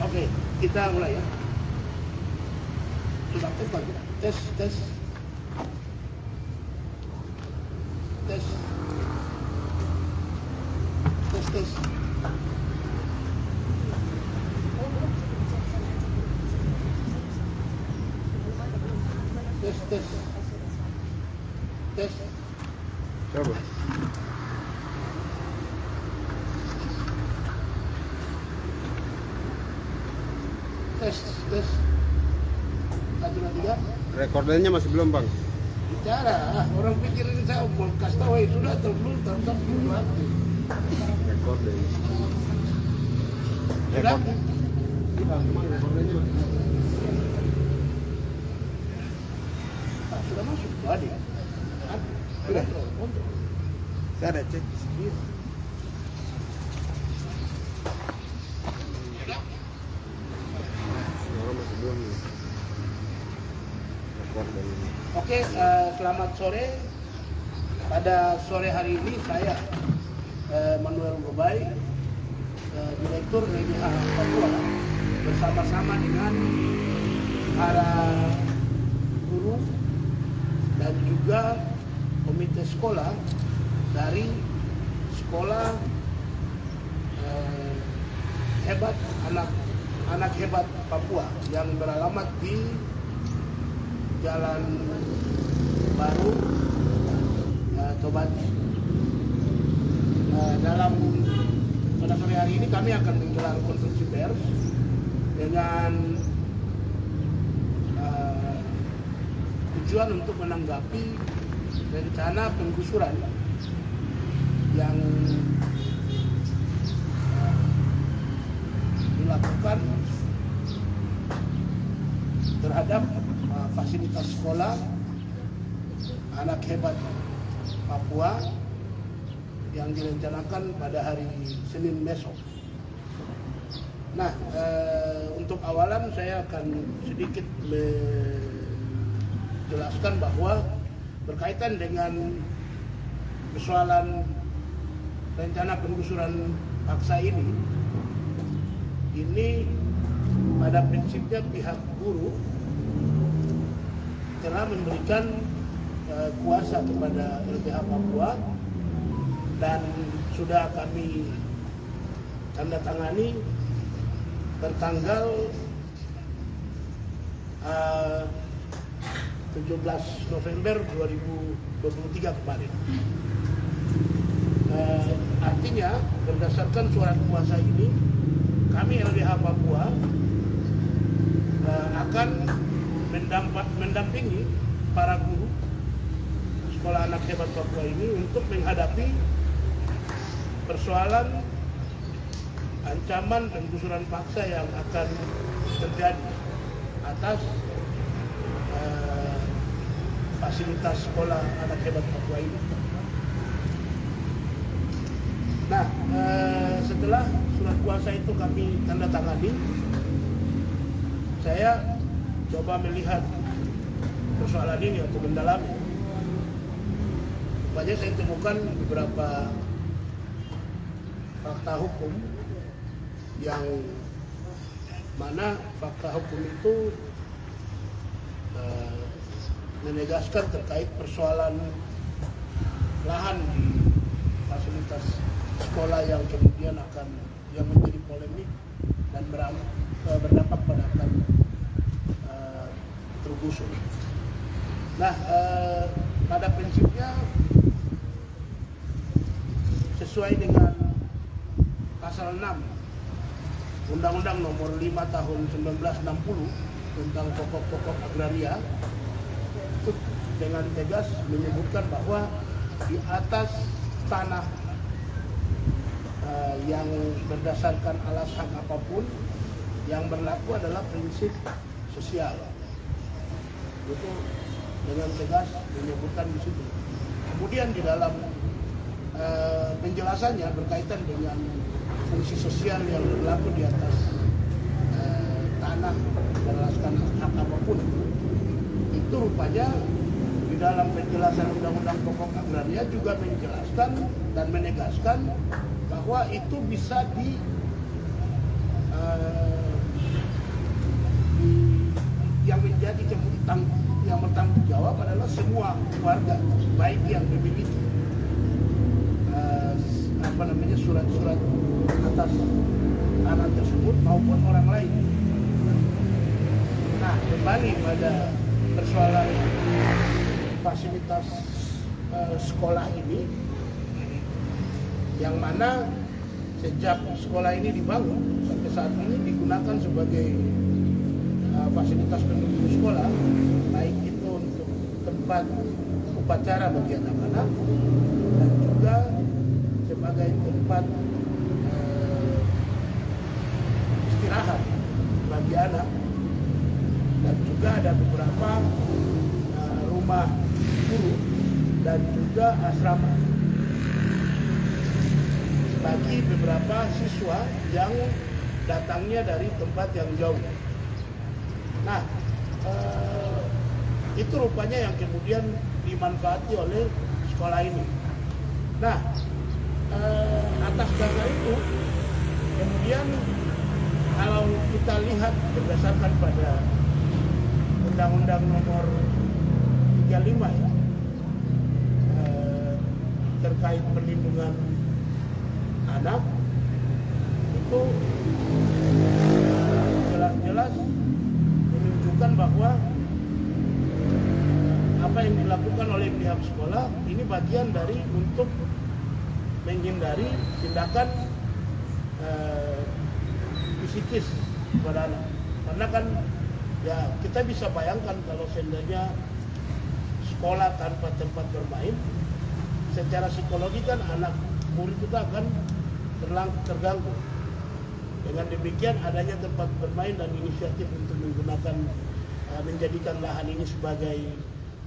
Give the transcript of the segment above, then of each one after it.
Oke, kita mulai ya. Sudah tes kan? Tes. Tes. Tes. Tes. Coba. Tes. 1, 2, 3. Rekordannya masih belum, Bang. Bicara, orang pikir ini saya mau kasih tahu sudah belum waktu. Rekorden. Sudah? Sudah masuk, tadi. Sudah. Saya ada cek. Suara masih belum. Rekorden. Oke, selamat sore. Pada sore hari ini saya Manuel Gobai, Direktur LBH Papua, bersama-sama dengan para guru dan juga komite sekolah dari sekolah hebat anak hebat Papua yang beralamat di Jalan Baru Tobati. Pada sore hari ini kami akan menggelar konferensi pers dengan tujuan untuk menanggapi rencana penggusuran yang dilakukan terhadap fasilitas sekolah anak hebat Papua yang direncanakan pada hari Senin besok. Nah, untuk awalan saya akan sedikit menjelaskan bahwa berkaitan dengan persoalan rencana penggusuran paksa ini pada prinsipnya pihak guru telah memberikan kuasa kepada LBH Papua dan sudah kami tanda tangani tertanggal 17 November 2023 kemarin. Artinya berdasarkan surat kuasa ini kami LBH Papua akan mendampingi para guru sekolah anak hebat Papua ini untuk menghadapi persoalan ancaman penggusuran paksa yang akan terjadi atas fasilitas sekolah anak hebat Papua ini. Nah, setelah surat kuasa itu kami tanda tangani, saya coba melihat persoalan ini untuk mendalami. Rupanya saya temukan beberapa fakta hukum yang mana fakta hukum itu menegaskan terkait persoalan lahan di fasilitas sekolah yang kemudian yang menjadi polemik dan berdampak pada akan tergusur. Nah, pada prinsipnya sesuai dengan pasal 6 Undang-Undang Nomor 5 Tahun 1960 tentang pokok-pokok agraria itu dengan tegas menyebutkan bahwa di atas tanah yang berdasarkan alasan apapun yang berlaku adalah prinsip sosial. Itu dengan tegas menyebutkan di situ. Kemudian di dalam penjelasannya berkaitan dengan fungsi sosial yang berlaku di atas tanah berdasarkan hak apapun. Itu rupanya di dalam penjelasan Undang-Undang Pokok Agraria juga menjelaskan dan menegaskan bahwa itu bisa yang menjadi yang bertanggung jawab adalah semua warga, baik yang memiliki surat-surat atas anak tersebut maupun orang lain. Nah, kembali pada persoalan fasilitas sekolah ini, yang mana sejak sekolah ini dibangun sampai saat ini digunakan sebagai fasilitas pendukung sekolah, baik itu untuk tempat upacara bagi anak-anak dan juga sebagai tempat istirahat bagi anak, dan juga ada beberapa rumah guru dan juga asrama bagi beberapa siswa yang datangnya dari tempat yang jauh. Nah, itu rupanya yang kemudian dimanfaati oleh sekolah ini. Nah, atas dasar itu, kemudian kalau kita lihat berdasarkan pada Undang-Undang Nomor 35 ya, terkait perlindungan anak, itu jelas-jelas menunjukkan bahwa apa yang dilakukan oleh pihak sekolah ini bagian dari untuk menghindari tindakan psikis pada anak. Karena kan ya kita bisa bayangkan kalau seandainya sekolah tanpa tempat bermain, secara psikologi kan anak murid kita akan terganggu. Dengan demikian adanya tempat bermain dan inisiatif untuk menggunakan menjadikan lahan ini sebagai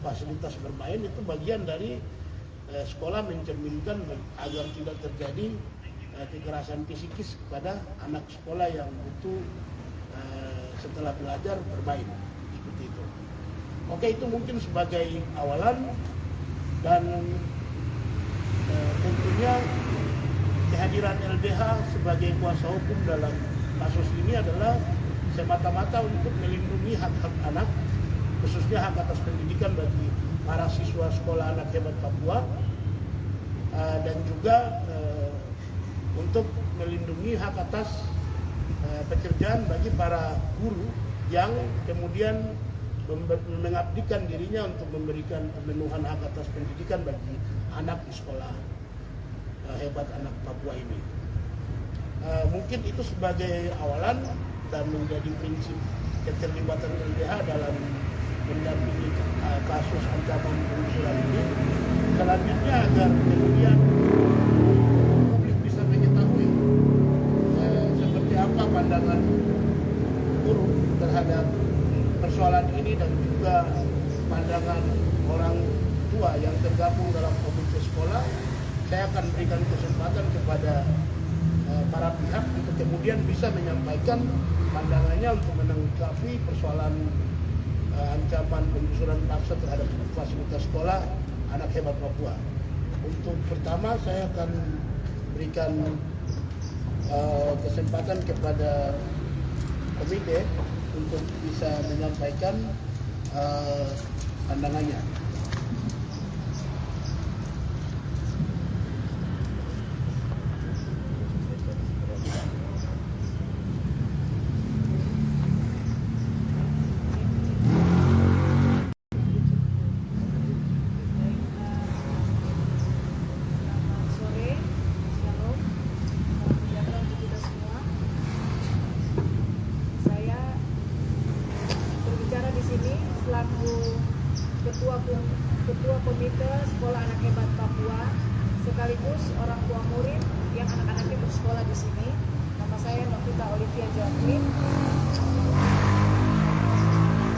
fasilitas bermain itu bagian dari sekolah mencerminkan agar tidak terjadi kekerasan psikis kepada anak sekolah yang butuh setelah belajar bermain seperti itu. Oke, itu mungkin sebagai awalan, dan tentunya kehadiran LBH sebagai kuasa hukum dalam kasus ini adalah semata-mata untuk melindungi hak-hak anak, khususnya hak atas pendidikan bagi para siswa sekolah anak hebat Papua, dan juga untuk melindungi hak atas pekerjaan bagi para guru yang kemudian mengabdikan dirinya untuk memberikan pemenuhan hak atas pendidikan bagi anak di sekolah hebat anak Papua ini. Mungkin itu sebagai awalan dan menjadi prinsip keterlibatan LBH dalam mendampingi kasus ancaman penggusuran ini. Selanjutnya agar kemudian publik bisa mengetahui seperti apa pandangan guru terhadap persoalan ini, dan juga pandangan orang tua yang tergabung dalam komite sekolah. Saya akan berikan kesempatan kepada para pihak untuk kemudian bisa menyampaikan pandangannya untuk menanggapi persoalan ancaman penggusuran paksa terhadap fasilitas sekolah anak hebat Papua. Untuk pertama saya akan berikan kesempatan kepada komite untuk bisa menyampaikan pandangannya. Ketua Komite Sekolah Anak Hebat Papua, sekaligus orang tua murid yang anak-anaknya bersekolah di sini. Nama saya Novita Olivia Joaquin.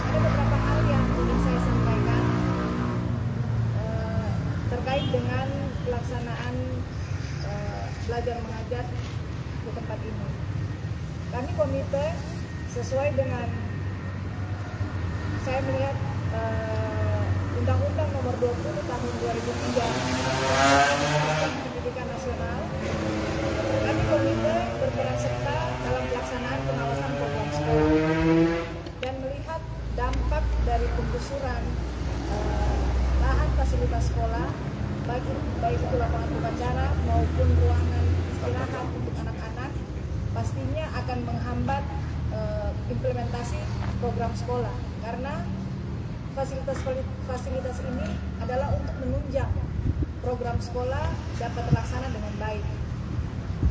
Ada beberapa hal yang ingin saya sampaikan terkait dengan pelaksanaan belajar mengajar di tempat ini. Kami komite sesuai dengan saya melihat Undang-Undang Nomor 20 Tahun 2003 tentang Pendidikan Nasional. Kami komite berperan serta dalam pelaksanaan pengawasan program sekolah dan melihat dampak fasilitas sekolah, baik itu lapangan upacara maupun ruangan istirahat untuk anak-anak, pastinya akan menghambat implementasi program sekolah, karena fasilitas ini adalah untuk menunjang program sekolah dapat terlaksana dengan baik.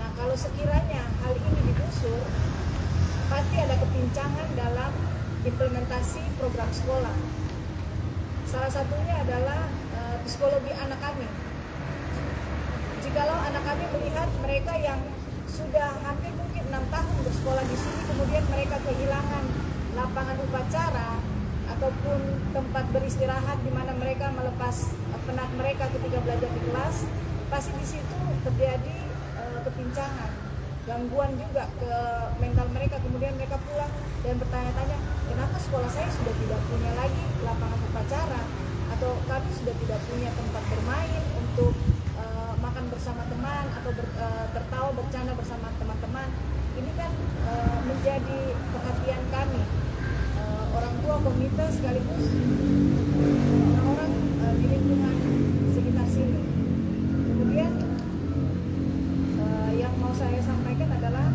Nah, kalau sekiranya hal ini digusur, pasti ada kepincangan dalam implementasi program sekolah. Salah satunya adalah psikologi anak kami. Jikalau anak kami melihat mereka yang sudah hampir mungkin 6 tahun bersekolah di sini, kemudian mereka kehilangan lapangan upacara ataupun tempat beristirahat di mana mereka melepas penat mereka ketika belajar di kelas, pasti di situ terjadi kepincangan, gangguan juga ke mental mereka. Kemudian mereka pulang dan bertanya-tanya, kenapa sekolah saya sudah tidak punya lagi lapangan upacara, atau kami sudah tidak punya tempat bermain untuk makan bersama teman atau tertawa bercanda bersama teman-teman. Ini kan menjadi perhatian kami, orang tua, komunitas, sekaligus orang-orang di lingkungan sekitar sini. Kemudian yang mau saya sampaikan adalah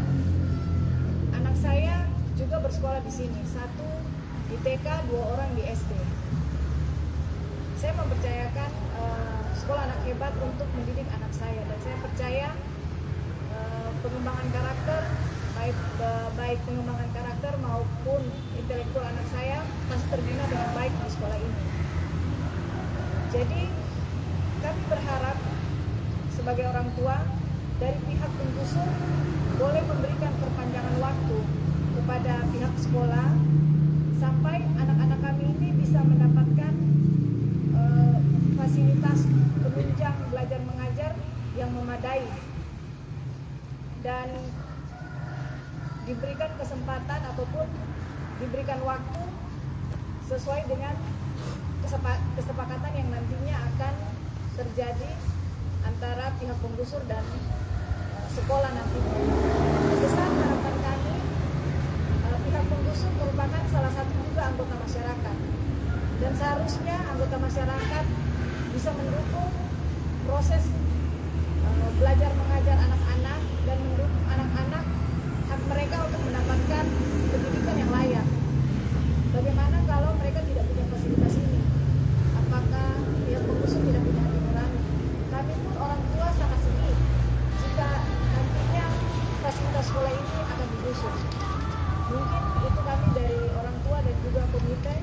anak saya juga bersekolah di sini, 1 di TK, 2 orang di SD. Saya mempercayakan sekolah anak hebat untuk mendidik anak saya, dan saya percaya pengembangan karakter, baik pengembangan karakter maupun intelektual anak saya pasti terbina dengan baik di sekolah ini. Jadi kami berharap sebagai orang tua, dari pihak penggusur boleh memberikan perpanjangan waktu kepada pihak sekolah sampai anak-anak kami ini bisa mendapatkan fasilitas penunjang belajar mengajar yang memadai, dan diberikan kesempatan ataupun diberikan waktu sesuai dengan kesepakatan yang nantinya akan terjadi antara pihak penggusur dan sekolah nantinya. Besar harapan kami, pihak penggusur merupakan salah satu juga anggota masyarakat, dan seharusnya anggota masyarakat bisa mendukung proses belajar mengajar anak-anak dan mendukung anak-anak hak mereka untuk mendapatkan pendidikan yang layak. Bagaimana kalau mereka tidak punya fasilitas ini? Apakah pihak penggusur tidak punya hati nurani? Kami pun orang tua sangat sedih jika nantinya fasilitas sekolah ini akan digusur. Mungkin itu kami dari orang tua dan juga komite.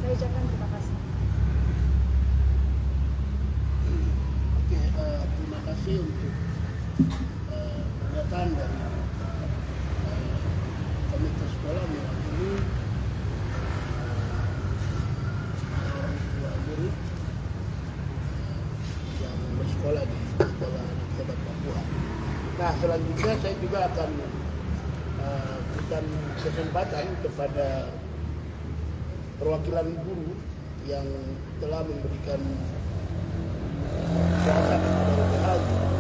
Saya ucapkan terima kasih. Oke, terima kasih untuk pernyataan dari komite sekolah mewakili orang tua murid yang bersekolah di sekolah anak hebat Papua. Nah, selanjutnya saya juga akan berikan kesempatan kepada perwakilan guru yang telah memberikan jasa kepada LBH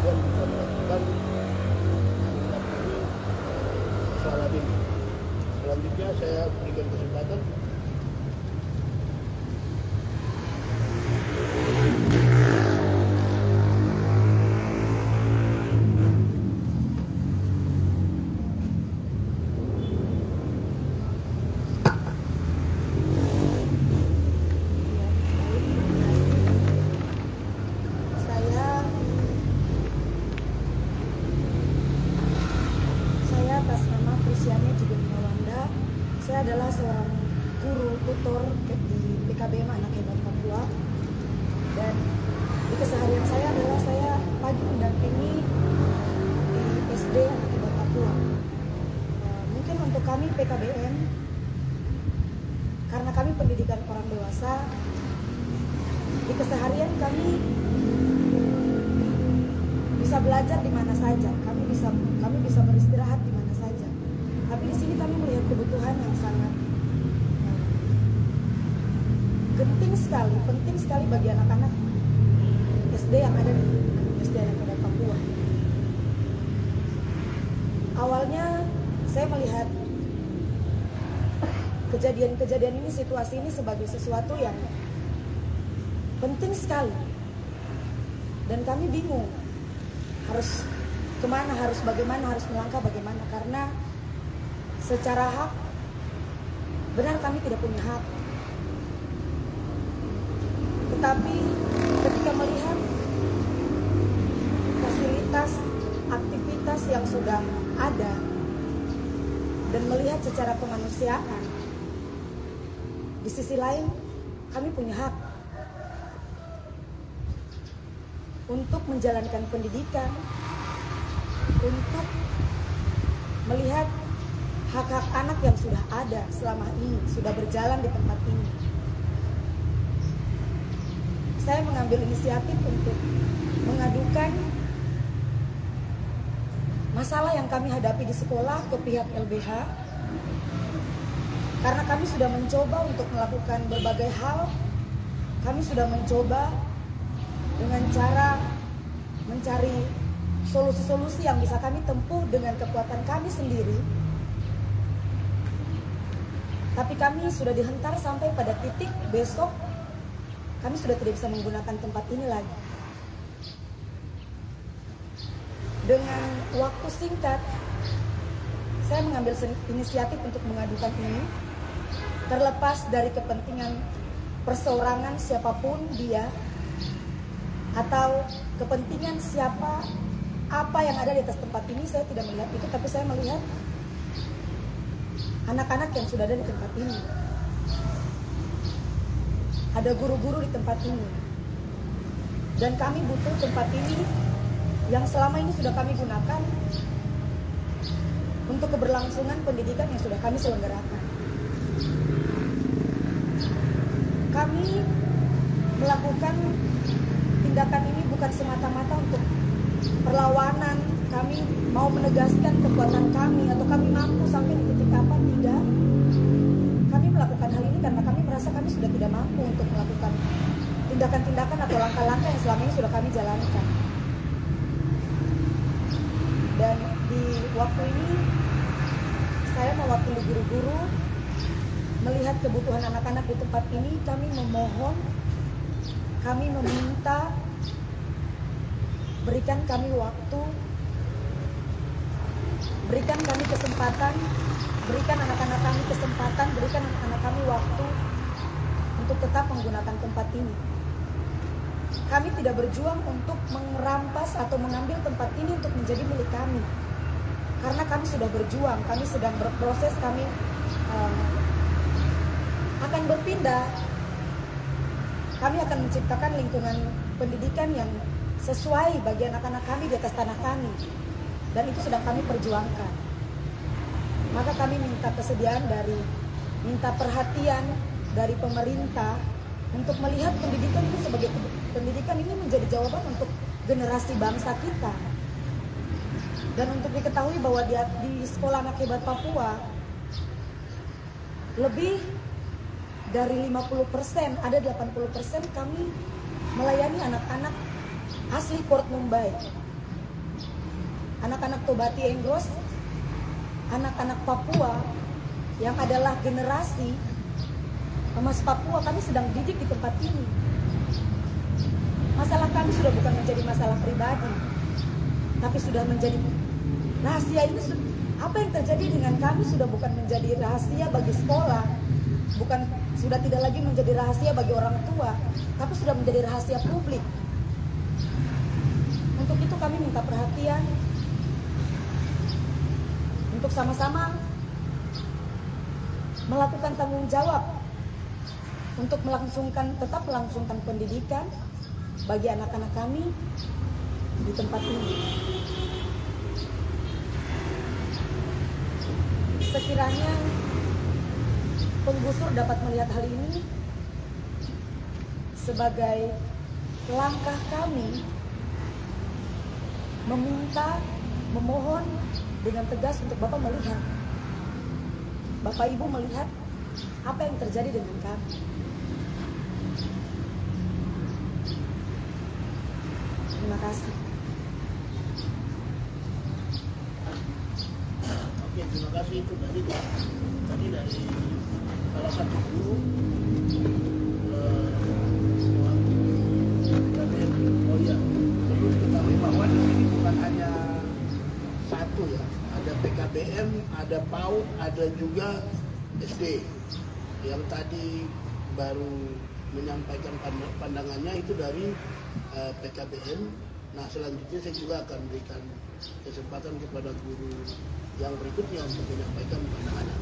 dan bisa melakukan persoalan ini. Selanjutnya saya berikan kesempatan saya adalah seorang guru tutor di PKBM Anak Hebat Papua, dan di keseharian saya adalah saya pagi mendampingi di SD Anak Hebat Papua. Mungkin untuk kami PKBM, karena kami pendidikan orang dewasa, di keseharian kami bisa belajar di mana saja, kami bisa beristirahat di mana saja. Tapi di sini kami melihat kebutuhan yang sangat penting sekali bagi anak-anak SD yang ada di SD Anak Hebat Papua. Awalnya saya melihat kejadian ini, situasi ini sebagai sesuatu yang penting sekali. Dan kami bingung harus kemana, harus bagaimana, harus melangkah bagaimana. Karena secara hak, benar kami tidak punya hak. Tetapi ketika melihat fasilitas, aktivitas yang sudah ada, dan melihat secara kemanusiaan, di sisi lain kami punya hak untuk menjalankan pendidikan, untuk melihat hak-hak anak yang sudah ada selama ini, sudah berjalan di tempat ini. Saya mengambil inisiatif untuk mengadukan masalah yang kami hadapi di sekolah ke pihak LBH, karena kami sudah mencoba untuk melakukan berbagai hal. Kami sudah mencoba dengan cara mencari solusi-solusi yang bisa kami tempuh dengan kekuatan kami sendiri. Tapi kami sudah dihentar sampai pada titik besok kami sudah tidak bisa menggunakan tempat ini lagi. Dengan waktu singkat, saya mengambil inisiatif untuk mengadukan ini, terlepas dari kepentingan perseorangan siapapun dia, atau kepentingan siapa, apa yang ada di atas tempat ini, saya tidak melihat itu, tapi saya melihat anak-anak yang sudah ada di tempat ini. Ada guru-guru di tempat ini. Dan kami butuh tempat ini yang selama ini sudah kami gunakan untuk keberlangsungan pendidikan yang sudah kami selenggarakan. Kami melakukan tindakan ini bukan semata-mata untuk perlawanan, kami mau menegaskan kekuatan kami atau kami mampu sampai di titik apa, tidak. Kami melakukan hal ini karena kami merasa kami sudah tidak mampu untuk melakukan tindakan-tindakan atau langkah-langkah yang selama ini sudah kami jalankan. Dan di waktu ini saya mewakili guru-guru melihat kebutuhan anak-anak di tempat ini. Kami memohon, kami meminta, berikan kami waktu, berikan kami kesempatan, berikan anak-anak kami kesempatan, berikan anak-anak kami waktu untuk tetap menggunakan tempat ini. Kami tidak berjuang untuk merampas atau mengambil tempat ini untuk menjadi milik kami. Karena kami sudah berjuang, kami sedang berproses, kami akan berpindah. Kami akan menciptakan lingkungan pendidikan yang sesuai bagi anak-anak kami di atas tanah kami. Dan itu sedang kami perjuangkan. Maka kami minta kesediaan minta perhatian dari pemerintah untuk melihat pendidikan ini sebagai pendidikan ini menjadi jawaban untuk generasi bangsa kita. Dan untuk diketahui bahwa di Sekolah Anak Hebat Papua lebih dari 50%, ada 80% kami melayani anak-anak asli Port Mumbai. Anak-anak Tobati Engros, anak-anak Papua yang adalah generasi emas Papua, kami sedang didik di tempat ini. Masalah kami sudah bukan menjadi masalah pribadi, tapi sudah menjadi rahasia ini. Apa yang terjadi dengan kami sudah bukan menjadi rahasia bagi sekolah, sudah tidak lagi menjadi rahasia bagi orang tua, tapi sudah menjadi rahasia publik. Untuk itu kami minta perhatian untuk sama-sama melakukan tanggung jawab untuk tetap melangsungkan pendidikan bagi anak-anak kami di tempat ini. Sekiranya penggusur dapat melihat hal ini sebagai langkah kami memohon dengan tegas untuk Bapak melihat, Bapak Ibu melihat apa yang terjadi dengan kami. Terima kasih. Oke, terima kasih. Itu tadi dari salah satu guru satu ya, ada PKBM, ada PAUD, ada juga SD. Yang tadi baru menyampaikan pandangannya itu dari PKBM. Nah, selanjutnya saya juga akan berikan kesempatan kepada guru yang berikutnya untuk menyampaikan pandangannya.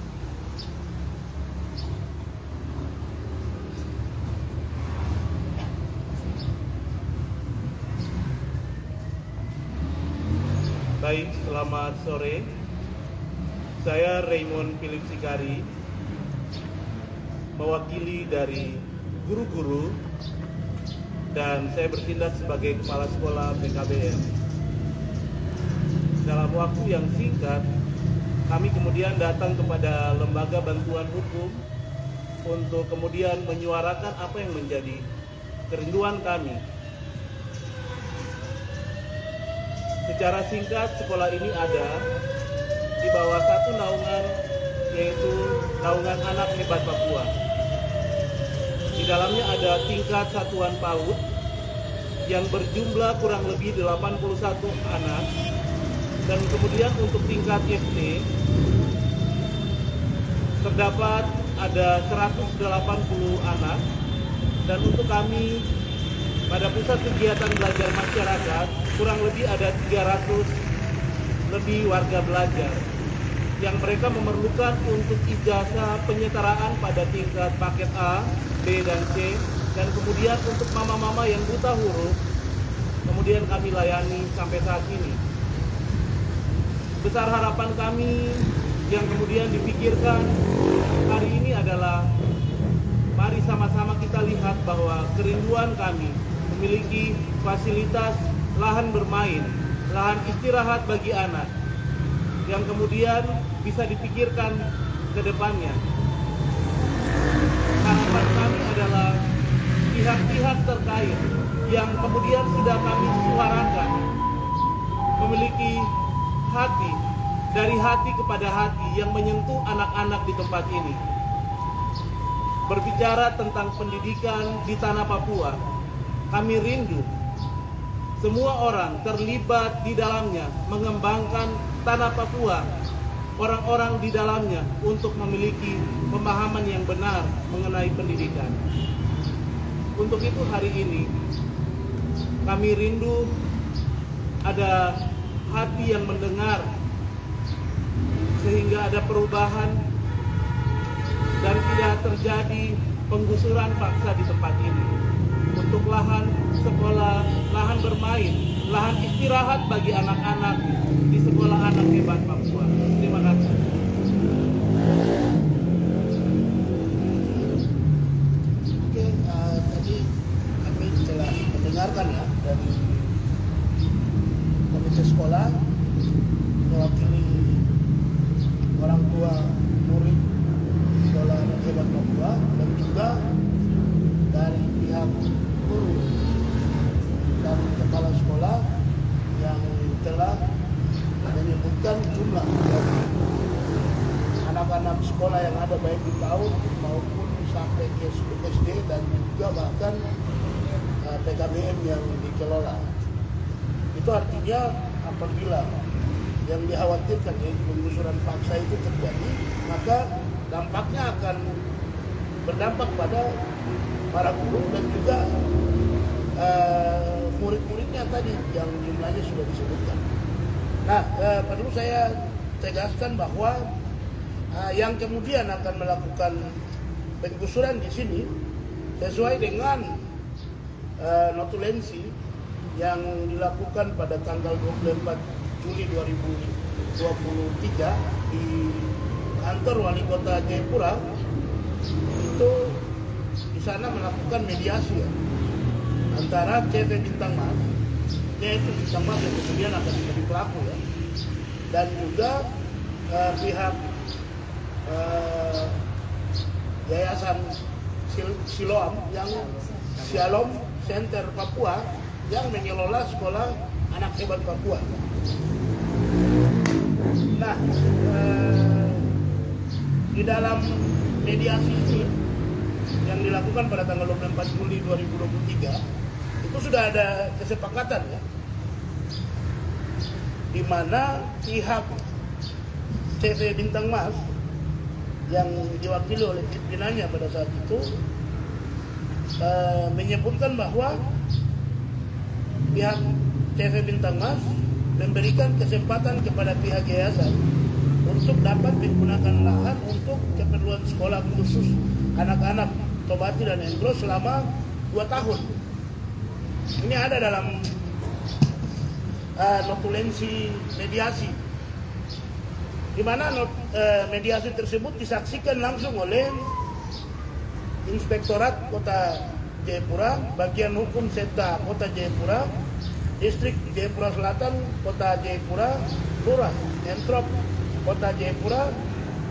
Baik, selamat sore. Saya Raymond Philip Sikari, mewakili dari guru-guru, dan saya bertindak sebagai kepala sekolah PKBM. Dalam waktu yang singkat, kami kemudian datang kepada lembaga bantuan hukum untuk kemudian menyuarakan apa yang menjadi kerinduan kami. Secara singkat, sekolah ini ada di bawah satu naungan, yaitu Naungan Anak Hebat Papua. Di dalamnya ada tingkat satuan PAUD yang berjumlah kurang lebih 81 anak, dan kemudian untuk tingkat SD terdapat ada 180 anak, dan untuk kami pada pusat kegiatan belajar masyarakat kurang lebih ada 300 lebih warga belajar yang mereka memerlukan untuk ijazah penyetaraan pada tingkat paket A, B, dan C, dan kemudian untuk mama-mama yang buta huruf kemudian kami layani sampai saat ini. Besar harapan kami yang kemudian dipikirkan hari ini adalah mari sama-sama kita lihat bahwa kerinduan kami memiliki fasilitas lahan bermain, lahan istirahat bagi anak yang kemudian bisa dipikirkan ke depannya. Harapan kami adalah pihak-pihak terkait yang kemudian sudah kami suarakan memiliki hati, dari hati kepada hati yang menyentuh anak-anak di tempat ini. Berbicara tentang pendidikan di tanah Papua, kami rindu semua orang terlibat di dalamnya mengembangkan tanah Papua, orang-orang di dalamnya untuk memiliki pemahaman yang benar mengenai pendidikan. Untuk itu hari ini kami rindu ada hati yang mendengar sehingga ada perubahan dan tidak terjadi penggusuran paksa di tempat ini. Untuk lahan sekolah, lahan bermain, lahan istirahat bagi anak-anak di Sekolah Anak Hebat Papua. Terima kasih. Oke, tadi kami telah mendengarkan ya dari komite sekolah mewakili orang tua murid Sekolah Anak Hebat Papua dan juga dari pihak guru dan kepala sekolah yang telah menyebutkan jumlah dari anak-anak sekolah yang ada baik di PAUD maupun sampai ke SD dan juga bahkan PKBM yang dikelola. Itu artinya apabila yang dikhawatirkan yaitu penggusuran paksa itu terjadi, maka dampaknya akan berdampak pada para guru dan juga murid-muridnya tadi yang jumlahnya sudah disebutkan. Nah, perlu saya tegaskan bahwa yang kemudian akan melakukan penggusuran di sini sesuai dengan notulensi yang dilakukan pada tanggal 24 Juli 2023 di kantor Wali Kota Jayapura. Itu di sana melakukan mediasi ya, antara CV Bintang Mas, yaitu Bintang Mas yang kemudian akan menjadi pelaku ya, dan juga pihak Yayasan Siloam yang Shalom Center Papua yang mengelola Sekolah Anak Hebat Papua. Nah, di dalam mediasi ini yang dilakukan pada tanggal 24 Juli 2023 itu sudah ada kesepakatan ya di mana pihak CV Bintang Mas yang diwakili oleh pimpinannya pada saat itu menyebutkan bahwa pihak CV Bintang Mas memberikan kesempatan kepada pihak yayasan untuk dapat menggunakan lahan untuk keperluan sekolah khusus anak-anak Tobati dan Engros selama 2 tahun. Ini ada dalam notulensi mediasi, di mana mediasi tersebut disaksikan langsung oleh Inspektorat Kota Jayapura, Bagian Hukum Seta Kota Jayapura, Distrik Jayapura Selatan Kota Jayapura, Lurah Entrop Kota Jayapura,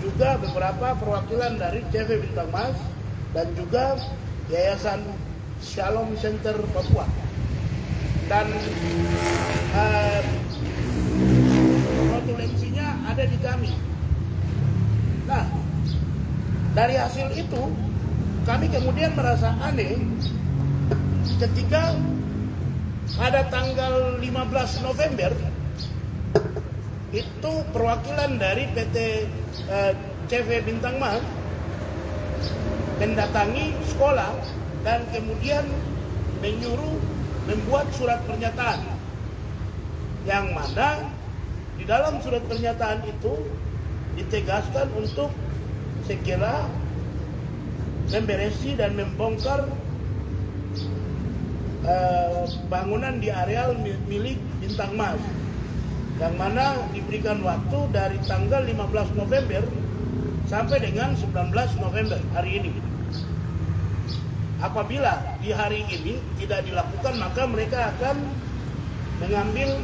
juga beberapa perwakilan dari CV Bintang Mas dan juga Yayasan Shalom Center Papua. Dan notulensinya ada di kami. Nah, dari hasil itu kami kemudian merasa aneh ketika pada tanggal 15 November itu perwakilan dari PT CV Bintang Mas mendatangi sekolah dan kemudian menyuruh membuat surat pernyataan, yang mana di dalam surat pernyataan itu ditegaskan untuk segera memberesi dan membongkar bangunan di areal milik Bintang Mas, yang mana diberikan waktu dari tanggal 15 November sampai dengan 19 November hari ini. Apabila di hari ini tidak dilakukan, maka mereka akan mengambil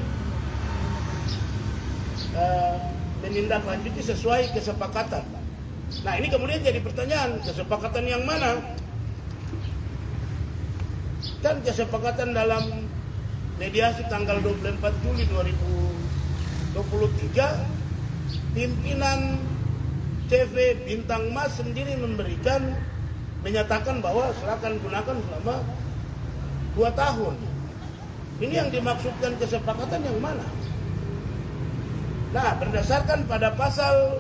menindaklanjuti sesuai kesepakatan. Nah, ini kemudian jadi pertanyaan, kesepakatan yang mana? Kan kesepakatan dalam mediasi tanggal 24 Juli 2023, pimpinan CV Bintang Mas sendiri menyatakan bahwa silakan gunakan selama 2 tahun. Ini yang dimaksudkan kesepakatan yang mana? Nah, berdasarkan pada pasal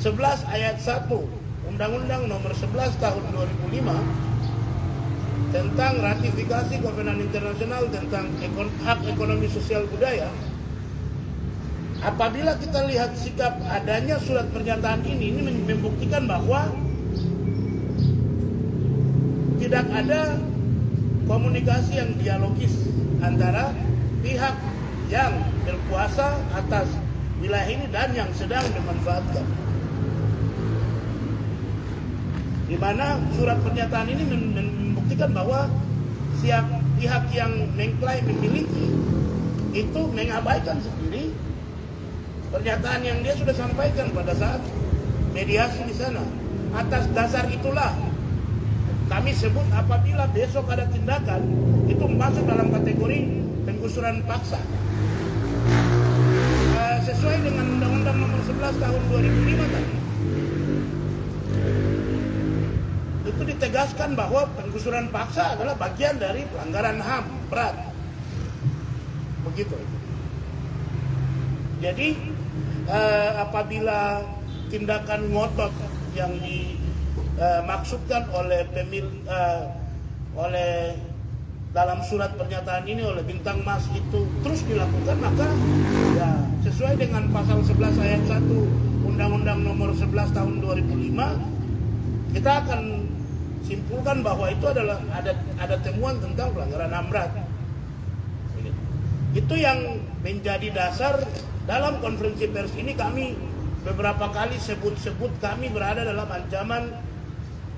11 ayat 1 Undang-Undang Nomor 11 Tahun 2005 tentang ratifikasi Kovenan Internasional tentang hak ekonomi sosial budaya, apabila kita lihat sikap adanya surat pernyataan ini membuktikan bahwa tidak ada komunikasi yang dialogis antara pihak yang berkuasa atas wilayah ini dan yang sedang dimanfaatkan. Di mana surat pernyataan ini membuktikan bahwa pihak yang mengklaim memiliki itu mengabaikan sendiri pernyataan yang dia sudah sampaikan pada saat mediasi di sana. Atas dasar itulah kami sebut apabila besok ada tindakan itu masuk dalam kategori penggusuran paksa. Sesuai dengan Undang-Undang Nomor 11 Tahun 2005 tadi, itu ditegaskan bahwa penggusuran paksa adalah bagian dari pelanggaran HAM berat. Begitu. Jadi apabila tindakan ngotot yang dimaksudkan oleh dalam surat pernyataan ini oleh Bintang Mas itu terus dilakukan, maka ya sesuai dengan pasal 11 ayat 1 Undang-Undang Nomor 11 Tahun 2005, kita akan simpulkan bahwa itu adalah ada temuan tentang pelanggaran HAM berat. Itu yang menjadi dasar dalam konferensi pers ini kami beberapa kali sebut kami berada dalam ancaman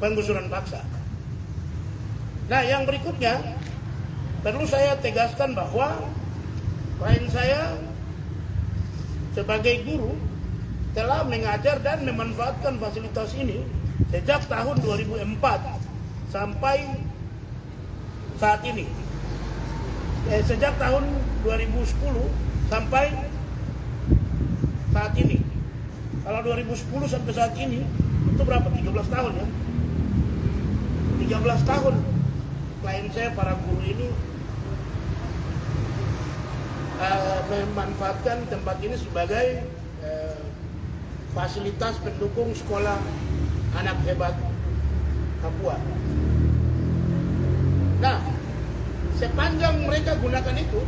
penggusuran paksa. Nah, yang berikutnya perlu saya tegaskan bahwa klien saya sebagai guru telah mengajar dan memanfaatkan fasilitas ini sejak tahun 2004 sampai saat ini. Sejak tahun 2010 sampai saat ini. Kalau 2010 sampai saat ini itu berapa? 13 tahun ya. 13 tahun klien saya para guru ini memanfaatkan tempat ini sebagai fasilitas pendukung sekolah anak hebat Papua. Nah, sepanjang mereka gunakan itu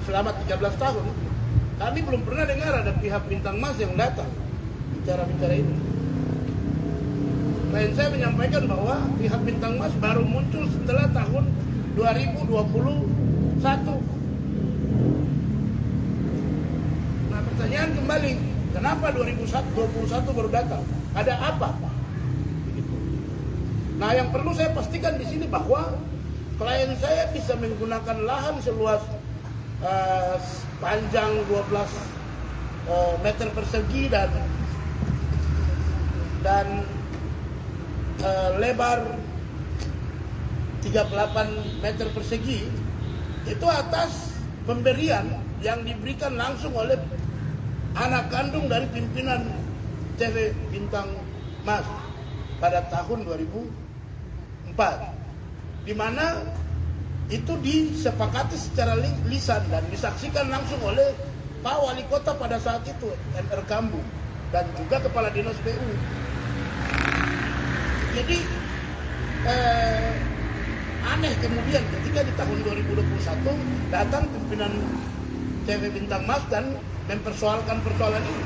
selama 13 tahun, kami belum pernah dengar ada pihak Bintang Mas yang datang bicara-bicara ini. Klien saya menyampaikan bahwa pihak Bintang Mas baru muncul setelah tahun 2021. Nah, pertanyaan kembali, kenapa 2021 baru datang? Ada apa? Nah, yang perlu saya pastikan di sini bahwa klien saya bisa menggunakan lahan seluas panjang 12 meter persegi dan lebar 38 meter persegi itu atas pemberian yang diberikan langsung oleh anak kandung dari pimpinan TV Bintang Mas pada tahun 2004, di mana itu disepakati secara lisan dan disaksikan langsung oleh Pak Wali Kota pada saat itu, MR Kambu, dan juga Kepala Dinas PU. Jadi aneh kemudian ketika di tahun 2021 datang pimpinan TV Bintang Mas dan mempersoalkan persoalan ini.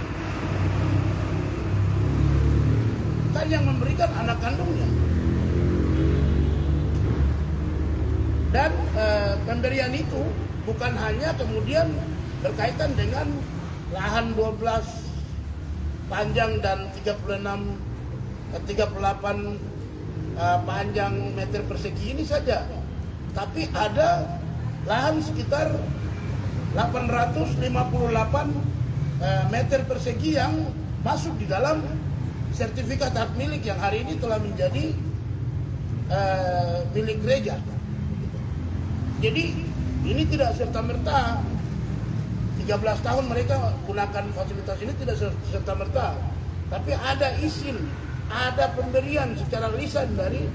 Kan yang memberikan anak kandungnya. Dan pemberian itu bukan hanya kemudian berkaitan dengan lahan 12 panjang dan 38 panjang meter persegi ini saja, tapi ada lahan sekitar 858 meter persegi yang masuk di dalam sertifikat hak milik yang hari ini telah menjadi milik gereja. Jadi ini tidak serta-merta 13 tahun mereka gunakan fasilitas ini, tidak serta-merta, tapi ada izin, ada pemberian secara lisan dari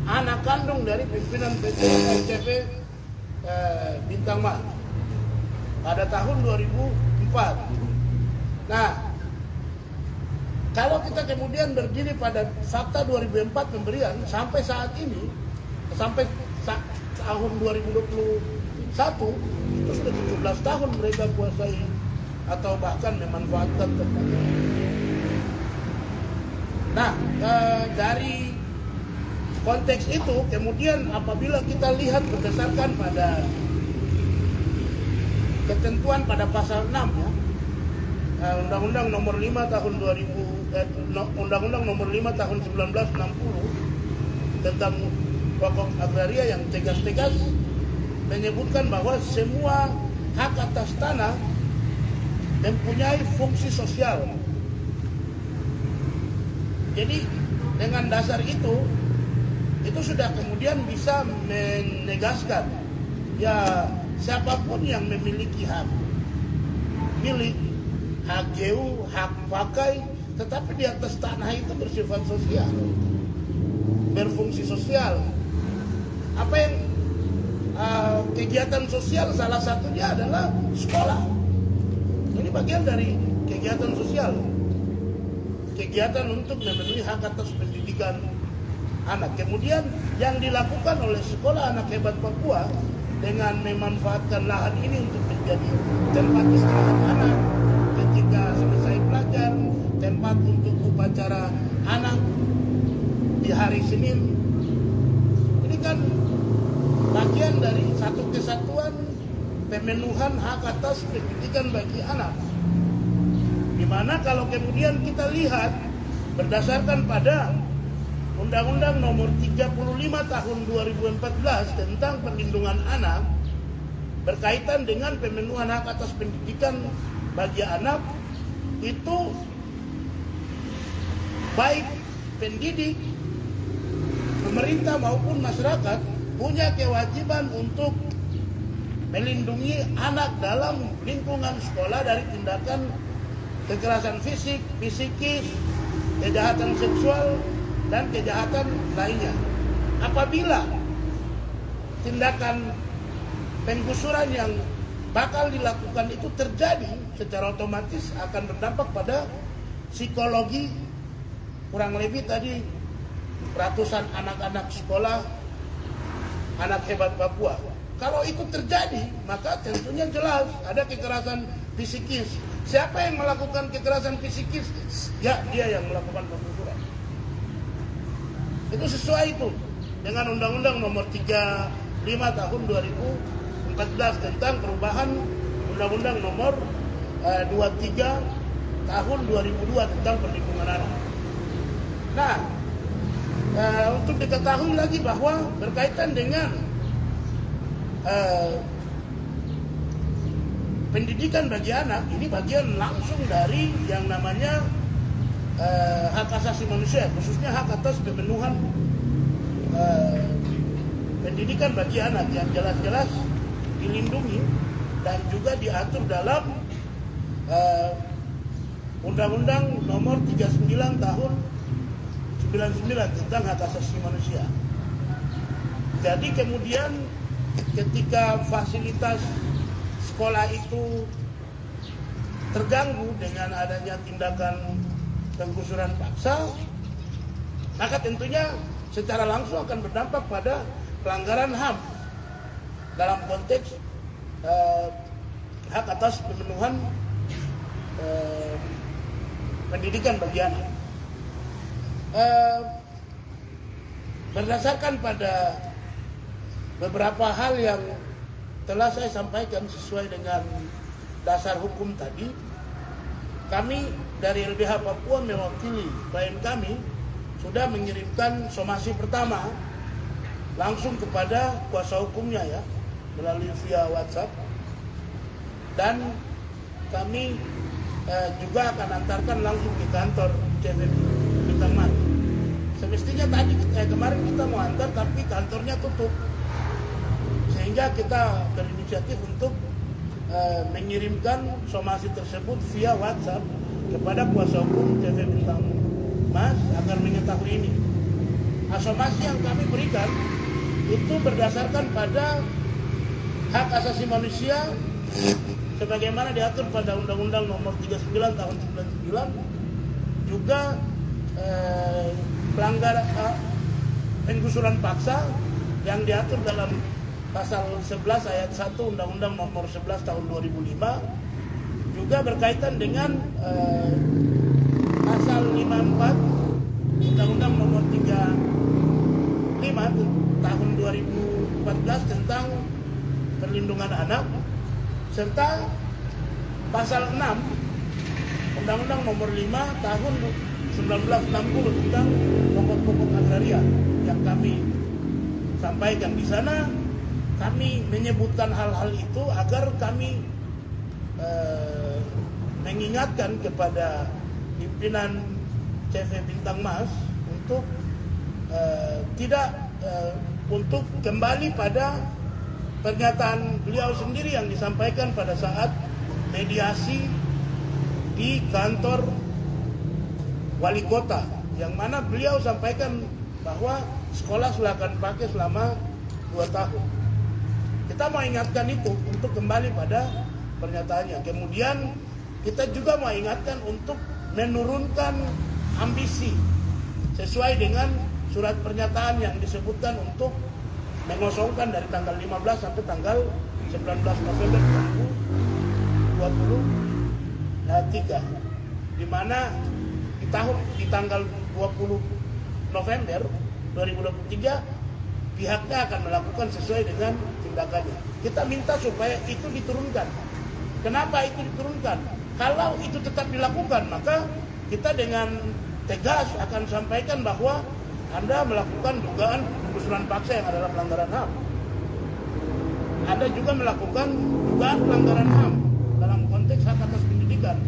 anak kandung dari pimpinan TV Bintang Mas pada tahun 2004. Nah, kalau kita kemudian berdiri pada fakta 2004 pemberian sampai saat ini, sampai tahun 2021 itu sudah 17 tahun mereka kuasai atau bahkan memanfaatkan tempat ini. Nah, dari konteks itu kemudian apabila kita lihat berdasarkan pada ketentuan pada pasal 6 ya, Undang-Undang Nomor 5 tahun Undang-Undang Nomor 5 tahun 1960 tentang pokok agraria yang tegas-tegas menyebutkan bahwa semua hak atas tanah mempunyai fungsi sosial. Jadi dengan dasar itu sudah kemudian bisa menegaskan ya siapapun yang memiliki hak milik, hak geu, hak pakai, tetapi di atas tanah itu bersifat sosial, berfungsi sosial. Apa yang kegiatan sosial salah satunya adalah sekolah. Ini bagian dari kegiatan sosial, kegiatan untuk memenuhi hak atas pendidikan anak. Kemudian yang dilakukan oleh Sekolah Anak Hebat Papua dengan memanfaatkan lahan ini untuk menjadi tempat istirahat anak ketika selesai belajar, tempat untuk upacara anak di hari Senin. Ini kan bagian dari satu kesatuan pemenuhan hak atas pendidikan bagi anak. Dimana kalau kemudian kita lihat berdasarkan pada Undang-Undang Nomor 35 Tahun 2014 tentang perlindungan anak berkaitan dengan pemenuhan hak atas pendidikan bagi anak, itu baik pendidik, pemerintah maupun masyarakat punya kewajiban untuk melindungi anak dalam lingkungan sekolah dari tindakan kekerasan fisik, psikis, kejahatan seksual, dan kejahatan lainnya. Apabila tindakan penggusuran yang bakal dilakukan itu terjadi, secara otomatis akan berdampak pada psikologi kurang lebih tadi ratusan anak-anak sekolah, anak hebat Papua. Kalau itu terjadi, maka tentunya jelas ada kekerasan psikis. Siapa yang melakukan kekerasan psikis? Ya, dia yang melakukan penggusuran. Itu sesuai itu dengan Undang-Undang Nomor 35 Tahun 2014 tentang perubahan Undang-Undang Nomor 23 Tahun 2002 tentang perlindungan anak. Nah, untuk diketahui lagi bahwa berkaitan dengan pendidikan bagi anak, ini bagian langsung dari yang namanya hak asasi manusia, khususnya hak atas pemenuhan pendidikan bagi anak yang jelas-jelas dilindungi dan juga diatur dalam Undang-Undang Nomor 39 Tahun 99 tentang hak asasi manusia. Jadi kemudian ketika fasilitas sekolah itu terganggu dengan adanya tindakan penggusuran paksa, maka tentunya secara langsung akan berdampak pada pelanggaran HAM dalam konteks hak atas pemenuhan pendidikan bagi anak. Berdasarkan pada beberapa hal yang telah saya sampaikan sesuai dengan dasar hukum tadi, kami dari LBH Papua mewakili klien kami sudah mengirimkan somasi pertama langsung kepada kuasa hukumnya ya, melalui via WhatsApp, dan kami juga akan antarkan langsung ke kantor CFM Bintang Mas. Semestinya tadi kemarin kita mau antar tapi kantornya tutup, sehingga kita berinisiatif untuk mengirimkan somasi tersebut via WhatsApp kepada kuasa hukum CFM Bintang Mas agar mengetahui ini. Somasi yang kami berikan itu berdasarkan pada hak asasi manusia sebagaimana diatur pada Undang-Undang Nomor 39 Tahun 99, juga pelanggaran penggusuran paksa yang diatur dalam pasal 11 ayat 1 Undang-Undang Nomor 11 Tahun 2005, juga berkaitan dengan pasal 54 Undang-Undang Nomor 35 Tahun 2014 tentang perlindungan anak, serta pasal 6 Undang-Undang Nomor 5 Tahun 1960 tentang pokok-pokok agraria yang kami sampaikan di sana. Kami menyebutkan hal-hal itu agar kami mengingatkan kepada pimpinan CV Bintang Mas untuk tidak untuk kembali pada pernyataan beliau sendiri yang disampaikan pada saat mediasi di kantor wali kota, yang mana beliau sampaikan bahwa sekolah silakan pakai selama 2 tahun. Kita mau ingatkan itu untuk kembali pada pernyataannya. Kemudian kita juga mau ingatkan untuk menurunkan ambisi sesuai dengan surat pernyataan yang disebutkan untuk mengosongkan dari tanggal 15 sampai tanggal 19 November 2023, di mana di tanggal 20 November 2023 pihaknya akan melakukan sesuai dengan tindakannya. Kita minta supaya itu diturunkan. Kenapa itu diturunkan? Kalau itu tetap dilakukan, maka kita dengan tegas akan sampaikan bahwa Anda melakukan dugaan penggusuran paksa yang adalah pelanggaran HAM. Anda juga melakukan dugaan pelanggaran HAM dalam konteks hak atas pendidikan.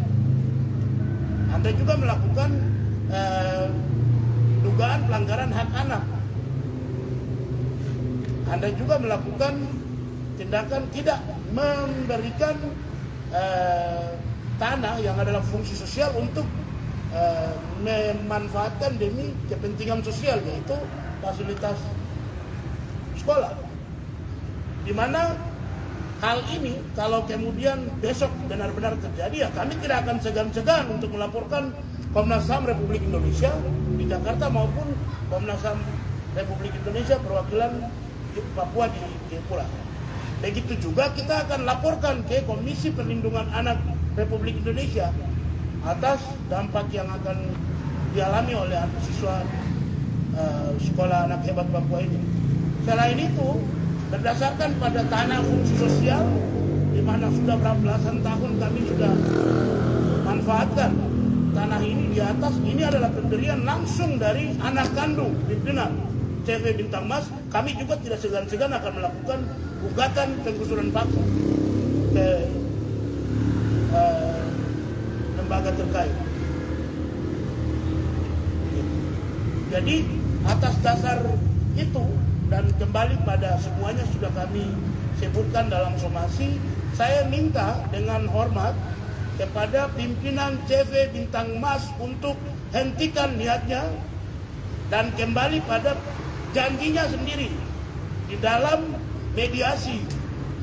Anda juga melakukan dugaan pelanggaran hak anak. Anda juga melakukan tindakan tidak memberikan tanah yang adalah fungsi sosial untuk memanfaatkan demi kepentingan sosial, yaitu fasilitas sekolah, di mana hal ini kalau kemudian besok benar-benar terjadi, ya kami tidak akan segan-segan untuk melaporkan Komnas HAM Republik Indonesia di Jakarta maupun Komnas HAM Republik Indonesia perwakilan Papua di Jayapura. Begitu juga kita akan laporkan ke Komisi Perlindungan Anak Republik Indonesia atas dampak yang akan dialami oleh siswa sekolah anak hebat Papua ini. Selain itu, berdasarkan pada tanah fungsi sosial, di mana sudah berapa belasan tahun kami sudah manfaatkan tanah ini di atas, ini adalah pemberian langsung dari anak kandung pimpinan CV Bintang Mas. Kami juga tidak segan-segan akan melakukan gugatan penggusuran paksa ke lembaga terkait. Jadi atas dasar itu dan kembali pada semuanya sudah kami sebutkan dalam somasi, saya minta dengan hormat kepada pimpinan CV Bintang Mas untuk hentikan niatnya dan kembali pada janjinya sendiri di dalam mediasi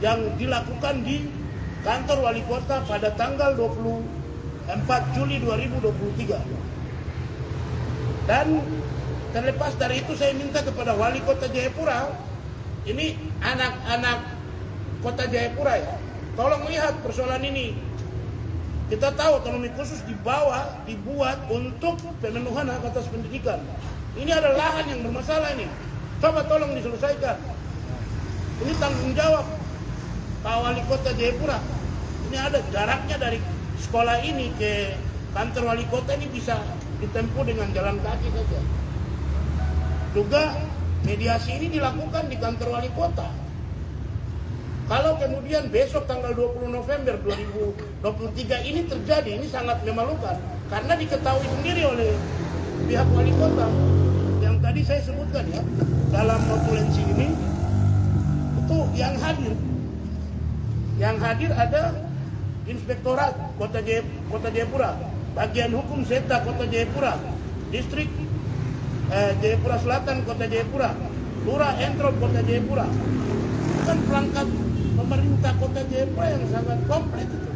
yang dilakukan di kantor wali kota pada tanggal 24 Juli 2023. Dan terlepas dari itu, saya minta kepada wali kota Jayapura, ini anak-anak kota Jayapura ya, tolong lihat persoalan ini. Kita tahu otonomi khusus dibuat untuk pemenuhan hak atas pendidikan. Ini adalah lahan yang bermasalah ini. Coba tolong diselesaikan. Ini tanggung jawab Pak Wali Kota Jayapura. Ini ada jaraknya dari sekolah ini ke kantor wali kota ini bisa ditempuh dengan jalan kaki saja. Juga mediasi ini dilakukan di kantor wali kota. Kalau kemudian besok tanggal 20 November 2023 ini terjadi, ini sangat memalukan. Karena diketahui sendiri oleh pihak wali kota. Yang tadi saya sebutkan ya, dalam notulensi ini, itu yang hadir ada Inspektorat Kota Jayapura, Bagian Hukum Seta Kota Jayapura, Distrik Jayapura Selatan Kota Jayapura, Lurah Entrop Kota Jayapura. Kan perangkat pemerintah Kota Jayapura yang sangat komplit itu.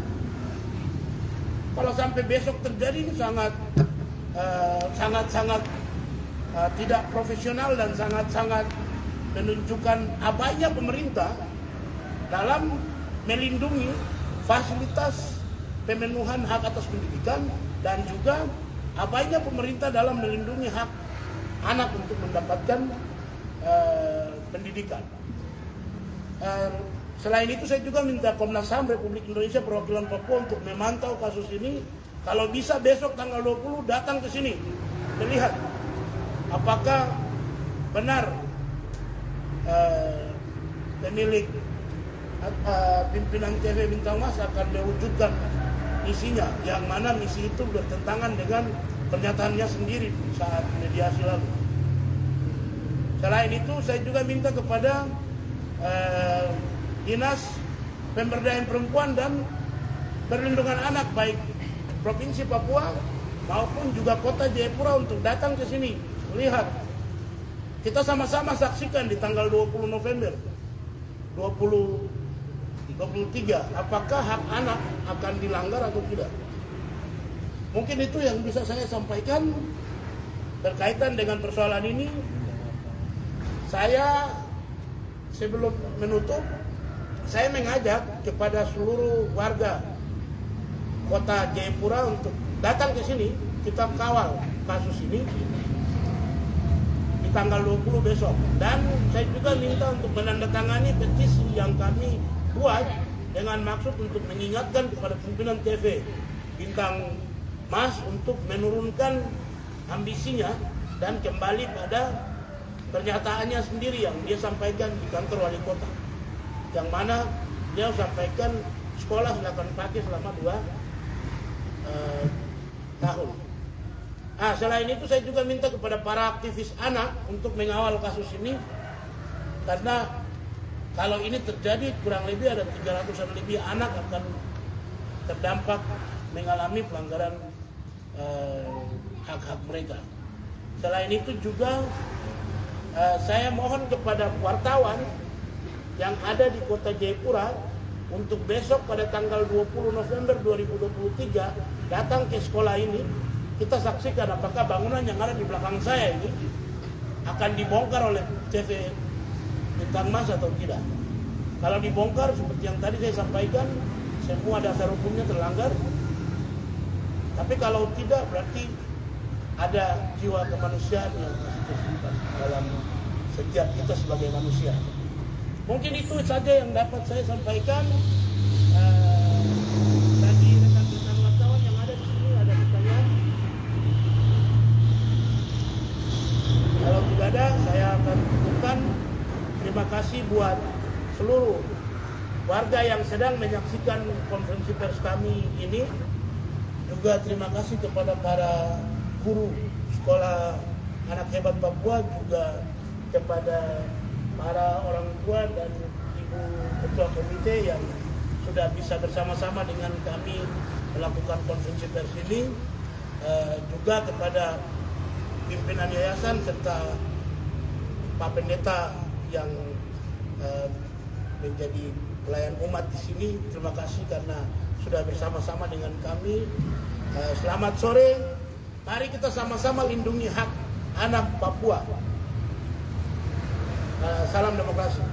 Kalau sampai besok terjadi ini sangat tidak profesional dan sangat menunjukkan abainya pemerintah dalam melindungi fasilitas pemenuhan hak atas pendidikan dan juga abainya pemerintah dalam melindungi hak anak untuk mendapatkan pendidikan. Selain itu saya juga minta Komnas HAM Republik Indonesia perwakilan Papua untuk memantau kasus ini. Kalau bisa besok tanggal 20 datang ke sini melihat apakah benar pemilik pimpinan CV Bintang Mas akan mewujudkan misinya, yang mana misi itu bertentangan dengan pernyataannya sendiri saat mediasi lalu. Selain itu saya juga minta kepada Dinas Pemberdayaan Perempuan dan Perlindungan Anak baik Provinsi Papua maupun juga Kota Jayapura untuk datang ke sini melihat. Kita sama-sama saksikan di tanggal 20 November 2023 apakah hak anak akan dilanggar atau tidak. Mungkin itu yang bisa saya sampaikan berkaitan dengan persoalan ini. Saya sebelum menutup, saya mengajak kepada seluruh warga Kota Jayapura untuk datang ke sini, kita kawal kasus ini di tanggal 20 besok. Dan saya juga minta untuk menandatangani petisi yang kami buat dengan maksud untuk mengingatkan kepada pimpinan TV Bintang Mas untuk menurunkan ambisinya dan kembali pada pernyataannya sendiri yang dia sampaikan di kantor wali kota, yang mana dia sampaikan sekolah silakan pakai selama 2 tahun. Selain itu saya juga minta kepada para aktivis anak untuk mengawal kasus ini, karena kalau ini terjadi kurang lebih ada 300-an lebih anak akan terdampak mengalami pelanggaran hak-hak mereka. Selain itu juga saya mohon kepada wartawan yang ada di Kota Jayapura untuk besok pada tanggal 20 November 2023 datang ke sekolah ini, kita saksikan apakah bangunan yang ada di belakang saya ini akan dibongkar oleh CV Bintang Mas atau tidak. Kalau dibongkar seperti yang tadi saya sampaikan, semua dasar hukumnya terlanggar. Tapi kalau tidak, berarti ada jiwa kemanusiaan yang masih tersimpan dalam setiap kita sebagai manusia. Mungkin itu saja yang dapat saya sampaikan. Bagi rekan-rekan wartawan yang ada di sini, ada pertanyaan? Kalau tidak ada, saya akan cukupkan. Terima kasih buat seluruh warga yang sedang menyaksikan konferensi pers kami ini. Juga terima kasih kepada para guru sekolah anak hebat Papua, juga kepada para orang tua dan ibu ketua komite yang sudah bisa bersama-sama dengan kami melakukan konferensi pers ini, juga kepada pimpinan yayasan serta Pak Pendeta yang menjadi pelayan umat di sini. Terima kasih karena sudah bersama-sama dengan kami. Selamat sore. Mari kita sama-sama lindungi hak anak Papua. Salam demokrasi.